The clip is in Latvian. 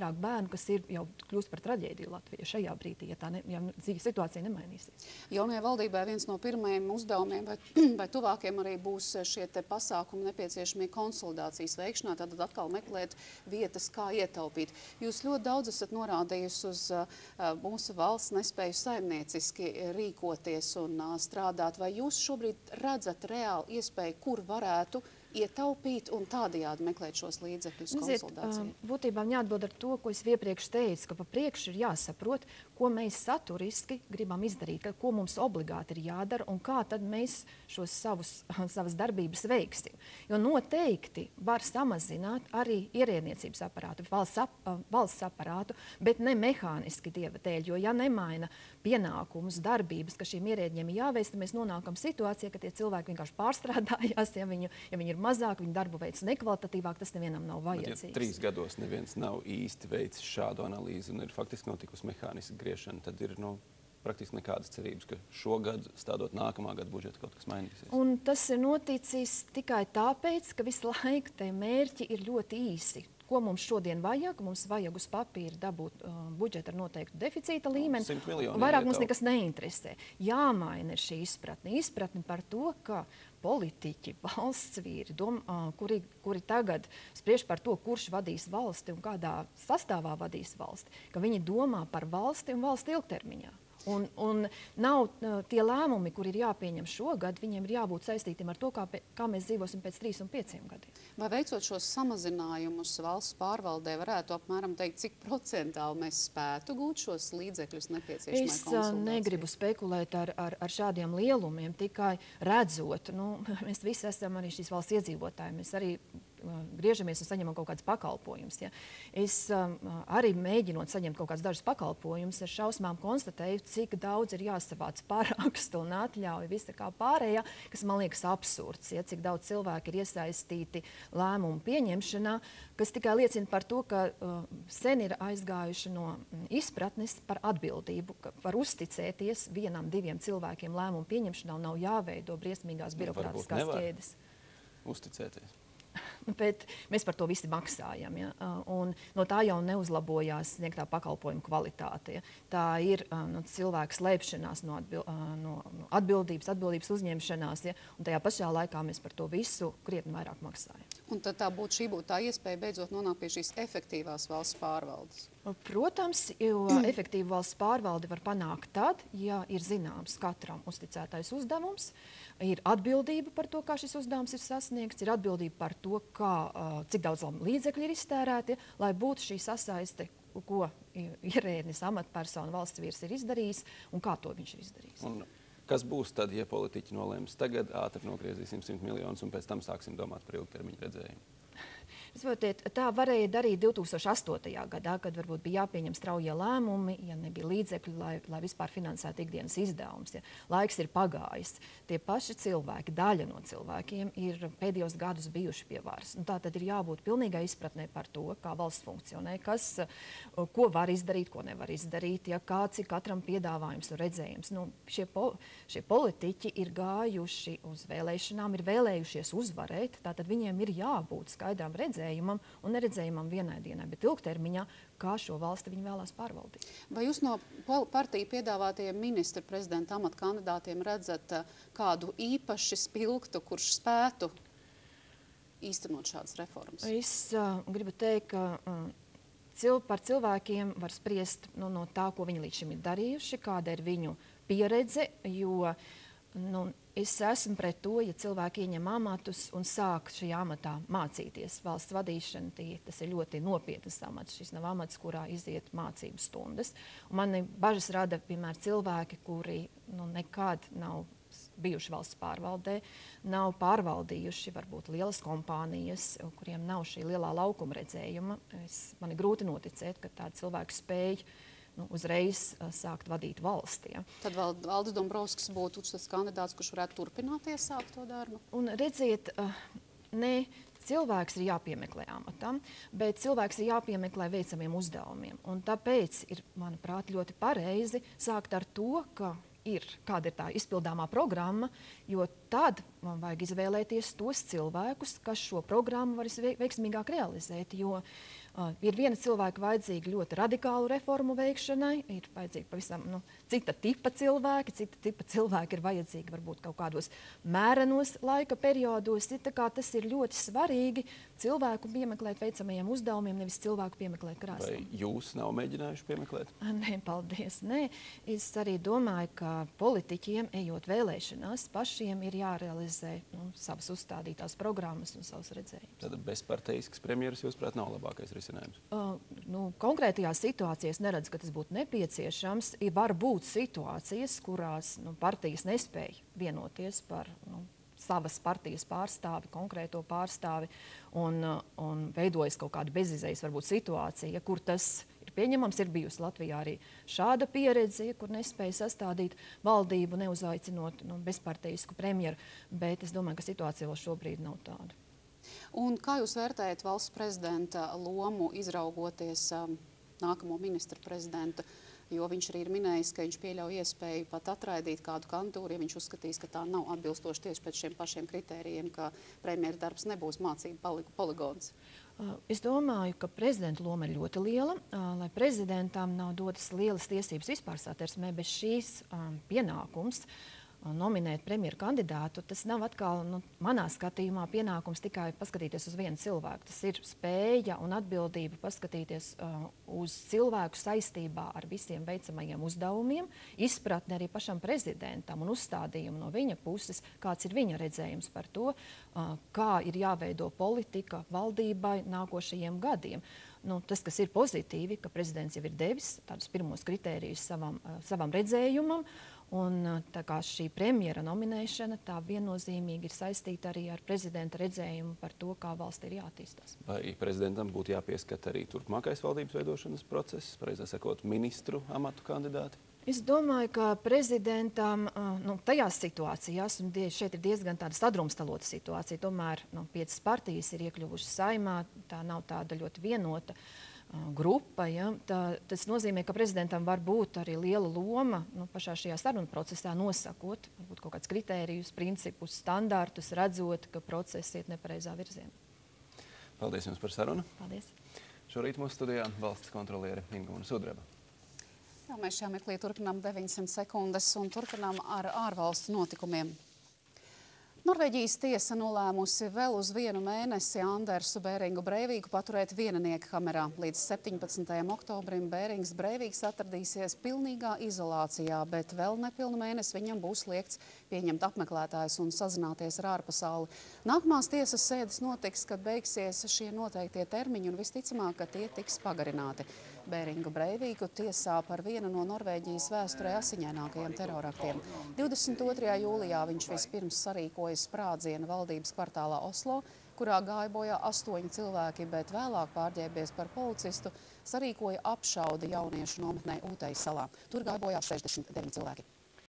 vairāk bērnu, kas ir jau kļūst par traģēdiju Latvijā šajā brīdī, ja dzīves situācija nemainīsies. Jaunajai valdībai viens no pirmajiem uzdevumiem vai tuvākiem arī būs šie te pasākumi nepieciešamie konsolidācijas veikšanā, tad atkal meklēt vietas, kā ietaupīt. Jūs ļoti daudz esat norādījusi uz mūsu valsts nespēju saimnieciski rīkoties un strādāt. Vai jūs šobrīd redzat reāli iespēju, kur varētu ietaupīt un tādējādi meklēt šos līdzekļus konsolidācijai? Būtībā jāatbild ar to, ko es iepriekš teicu, ka pa priekšu ir jāsaprot, ko mēs saturiski gribam izdarīt, ko mums obligāti ir jādara un kā tad mēs šos savas darbības veiksim. Jo noteikti var samazināt arī ierēdniecības aparātu, valsts aparātu, bet ne mehāniski dieva dēļ, jo ja nemaina pienākumus, darbības, ka šiem ierēdņiem ir jāveic, tad mēs nonākam situācijā, ka tie cilvēki vienkārši pārstrādājās, ja viņi ir mazāk, viņu darbu veids nekvalitatīvāk, tas nevienam nav vajadzīgs. Ja 3 gados neviens nav īsti veicis šādu analīzi un ir faktiski notikusi mehāniska griešana, tad ir praktiski nekādas cerības, ka šogad, stādot nākamā gada budžetu, kaut kas mainīsies. Un tas ir noticis tikai tāpēc, ka visu laiku tie mērķi ir ļoti īsi. Ko mums šodien vajag? Mums vajag uz papīra dabūt budžetu ar noteiktu deficīta līmeni. 100 miljoni vairāk mums nekas neinteresē. Jāmaina šī izpratne par to, ka politiķi, valsts vīri, kuri tagad spriež par to, kurš vadīs valsti un kādā sastāvā vadīs valsti, ka viņi domā par valsti un valsti ilgtermiņā. Un nav tie lēmumi, kur ir jāpieņem šogad, viņiem ir jābūt saistītiem ar to, kā mēs dzīvosim pēc 3 un 5 gadiem. Vai veicot šos samazinājumus valsts pārvaldē, varētu apmēram teikt, cik procentāli mēs spētu gūt šos līdzekļus nepieciešamai konsolidācijai? Es negribu spekulēt ar šādiem lielumiem, tikai redzot, mēs visi esam arī šīs valsts iedzīvotāji, mēs arī griežamies un saņemam kaut kādus pakalpojumus. Ja? Es arī mēģinot saņemt kaut kādus dažus pakalpojumus, ar šausmām konstatēju, cik daudz ir jāsavāc parakstu un atļauju, visa kā pārējā, kas man liekas absurds. Ja? Cik daudz cilvēki ir iesaistīti lēmumu pieņemšanā, kas tikai liecina par to, ka sen ir aizgājuši no izpratnes par atbildību, ka var uzticēties 1, 2 cilvēkiem lēmumu pieņemšanā un nav jāveido briesmīgās birokrātiskās ķēdes. Uzticēties. Bet mēs par to visi maksājam. Ja? Un no tā jau neuzlabojās sniegtā pakalpojuma kvalitāte. Ja? Tā ir cilvēka slēpšanās no atbildības uzņemšanās. Ja? Un tajā pašā laikā mēs par to visu krietni vairāk maksājam. Un tad šī būtu tā iespēja beidzot nonākt pie šīs efektīvās valsts pārvaldes? Protams, jo efektīvu valsts pārvaldi var panākt tad, ja ir zināms katram uzticētais uzdevums, ir atbildība par to, kā šis uzdevums ir sasniegts, ir atbildība par to, cik daudz līdzekļu ir iztērēti, lai būtu šī sasaiste, ko ierēdnis, amatpersona, valsts vīrs ir izdarījis un kā to viņš ir izdarījis. Un kas būs tad, ja politiķi nolēms tagad ātri nogriezīsim 100 miljonus un pēc tam sāksim domāt par ilgtermiņa redzējumu? Tā varēja darīt 2008. gadā, kad varbūt bija jāpieņem straujie lēmumi, ja nebija līdzekļi, lai vispār finansētu ikdienas izdevumus. Ja. Laiks ir pagājis. Tie paši cilvēki, daļa no cilvēkiem ir pēdējos gadus bijuši pie varas. Tā tad ir jābūt pilnīgai izpratnē par to, kā valsts funkcionē, ko var izdarīt, ko nevar izdarīt, ja, kāds ir katram piedāvājums un redzējums. Šie politiķi ir gājuši uz vēlēšanām, ir vēlējušies uzvarēt, tātad viņiem ir jābūt skaidram redzējumam un neredzējumam vienai dienai, bet ilgtermiņā, kā šo valsti viņi vēlās pārvaldīt. Vai jūs no partiju piedāvātajiem ministru prezidenta amata kandidātiem redzat kādu īpaši spilgtu, kurš spētu īstenot šādas reformas? Es gribu teikt, ka par cilvēkiem var spriest no tā, ko viņi līdz šim ir darījuši, kāda ir viņu pieredze, jo es esmu pret to, ja cilvēki ieņem amatus un sāk šajā amatā mācīties. Valsts vadīšana, tas ir ļoti nopietnas amats. Šis nav amats, kurā iziet mācību stundas. Un mani bažas rada, piemēram, cilvēki, kuri nekad nav bijuši valsts pārvaldē, nav pārvaldījuši varbūt lielas kompānijas, kuriem nav šī lielā laukuma redzējuma. Man ir grūti noticēt, ka tādi cilvēki spēj uzreiz sākt vadīt valsti. Ja. Tad Valdis Dombrovskis būtu tas kandidāts, kurš varētu turpināt iesākt to darbu? Un redziet, cilvēks ir jāpiemeklē amatam, bet cilvēks ir jāpiemeklē veicamiem uzdevumiem. Un tāpēc ir, manuprāt, ļoti pareizi sākt ar to, kāda ir tā izpildāmā programma, jo tad man vajag izvēlēties tos cilvēkus, kas šo programmu var veiksmīgāk realizēt, jo Ir viena cilvēka vajadzīga ļoti radikālu reformu veikšanai, ir vajadzīga pavisam cita tipa cilvēki ir vajadzīgi varbūt kaut kādos mērenos laika periodos. Tas ir ļoti svarīgi cilvēku piemeklēt veicamajiem uzdevumiem, nevis cilvēku piemeklēt krāsām. Vai jūs nav mēģinājuši piemeklēt? Nē, paldies. Nē. Es arī domāju, ka politiķiem, ejot vēlēšanās, pašiem ir jārealizē savas uzstādītās programmas un savas redzējumus. Tad bezparteisks premjeras, jūsuprāt, nav labākais risinājums? Konkrētajā situācijā es neredzu, ka tas būtu nepieciešams. Var būt situācijas, kurās partijas nespēja vienoties par savas partijas pārstāvi, konkrēto pārstāvi, un veidojas kaut kāda bezizējas varbūt situācija, kur tas ir pieņemams. Ir bijusi Latvijā arī šāda pieredze, kur nespēja sastādīt valdību, neuzaicinot bezpartijisku premjeru, bet es domāju, ka situācija vēl šobrīd nav tāda. Un kā jūs vērtējat valsts prezidenta lomu, izraugoties nākamo ministru prezidentu? Jo viņš arī ir minējis, ka viņš pieļauj iespēju pat atraidīt kādu kandidatūru, ja viņš uzskatīs, ka tā nav atbilstoši tieši pēc šiem pašiem kritērijiem, ka premjera darbs nebūs mācību poligons. Es domāju, ka prezidenta loma ir ļoti liela, lai prezidentam nav dotas lielas tiesības vispār satversmē, bez šīs pienākums nominēt premjeru kandidātu. Tas nav atkal, manā skatījumā, pienākums tikai paskatīties uz vienu cilvēku. Tas ir spēja un atbildība paskatīties uz cilvēku saistībā ar visiem veicamajiem uzdevumiem, izpratni arī pašam prezidentam un uzstādījumu no viņa puses, kāds ir viņa redzējums par to, kā ir jāveido politika valdībai nākošajiem gadiem. Tas, kas ir pozitīvi, ka prezidents jau ir devis tādus pirmos kritērijus savam redzējumam, un tā kā šī premjera nominēšana tā viennozīmīgi ir saistīta arī ar prezidenta redzējumu par to, kā valsts ir jāattīstās. Vai prezidentam būtu jāpieskata arī turpmākais valdības veidošanas process, pareizāk sakot, ministru amatu kandidāti? Es domāju, ka prezidentam tajās situācijās, un šeit ir diezgan tāda sadrumstalota situācija, tomēr 5 partijas ir iekļuvušas Saeimā, tā nav tāda ļoti vienota grupa. Ja? Tas nozīmē, ka prezidentam var būt arī liela loma pašā šajā sarunu procesā, nosakot varbūt kaut kādus kritērijus, principus, standārtus, redzot, ka process iet nepareizā virzienā. Paldies jums par sarunu. Paldies. Šorīt mūsu studijā valsts kontroliere Ingūna Sudraba. Jā, mēs šajā meklī turpinām 900 sekundes un turpinām ar ārvalstu notikumiem. Norvēģijas tiesa nolēmusi vēl uz 1 mēnesi Andersu Bēringu Breiviku paturēt vieninieka kamerā. Līdz 17. oktobrim Bērings Breiviks atradīsies pilnīgā izolācijā, bet vēl nepilnu mēnesi viņam būs liegts pieņemt apmeklētājus un sazināties ar ārpasauli. Nākamās tiesas sēdes notiks, kad beigsies šie noteiktie termiņi, un visticamāk, ka tie tiks pagarināti. Bēringu Breiviku tiesā par vienu no Norvēģijas vēsturē asiņainākajiem teroraktiem. 22. jūlijā viņš vispirms sarīkoja sprādzienu valdības kvartālā Oslo, kurā gāja bojā 8 cilvēki, bet vēlāk pārģērbies par policistu, sarīkoja apšaudi jauniešu nometnē Ūtejas salā. Tur gāja bojā 69 cilvēki.